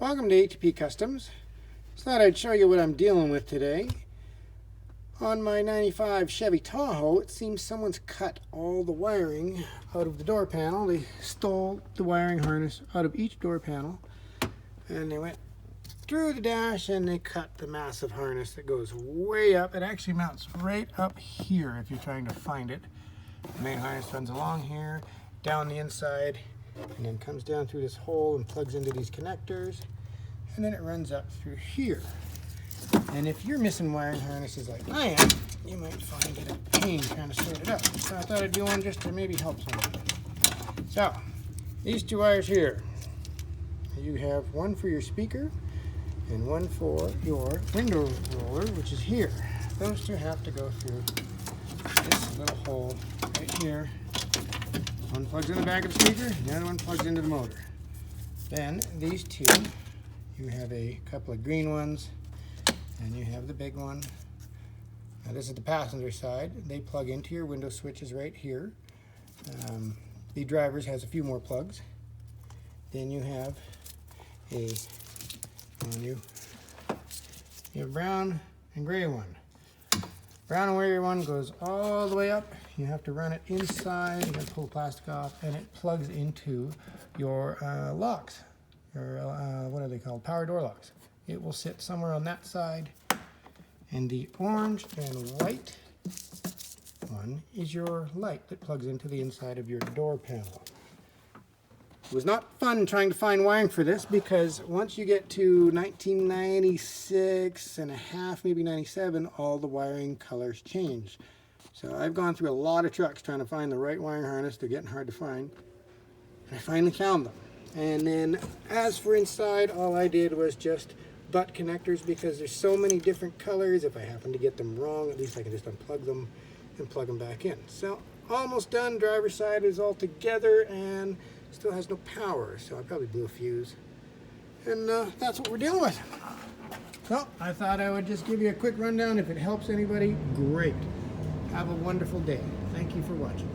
Welcome to ATP Customs. Just thought I'd show you what I'm dealing with today. On my 95 Chevy Tahoe, it seems someone's cut all the wiring out of the door panel. They stole the wiring harness out of each door panel and they went through the dash and they cut the massive harness that goes way up. It actually mounts right up here if you're trying to find it. The main harness runs along here, down the inside, and then comes down through this hole and plugs into these connectors, and then it runs up through here. And if you're missing wiring harnesses like I am, you might find it a pain trying to sort it out. So I thought I'd do one just to maybe help someone. So, these two wires here, you have one for your speaker and one for your window roller, which is here. Those two have to go through this little hole right here. One plugs in the back of the speaker, the other one plugs into the motor. Then these two, you have a couple of green ones, and you have the big one. Now this is the passenger side. They plug into your window switches right here. The driver's has a few more plugs. Then you have a you have brown and gray one. Brown and gray one goes all the way up. You have to run it inside. You got to pull the plastic off, and it plugs into your locks. Your what are they called? Power door locks. It will sit somewhere on that side. And the orange and white one is your light that plugs into the inside of your door panel. It was not fun trying to find wiring for this because once you get to 1996 and a half, maybe 97, all the wiring colors change. So I've gone through a lot of trucks trying to find the right wiring harness. They're getting hard to find. And I finally found them. And then as for inside, all I did was just butt connectors because there's so many different colors. If I happen to get them wrong, at least I can just unplug them and plug them back in. So almost done. Driver's side is all together and still has no power. So I probably blew a fuse. And that's what we're dealing with. So I thought I would just give you a quick rundown. If it helps anybody, great. Have a wonderful day. Thank you for watching.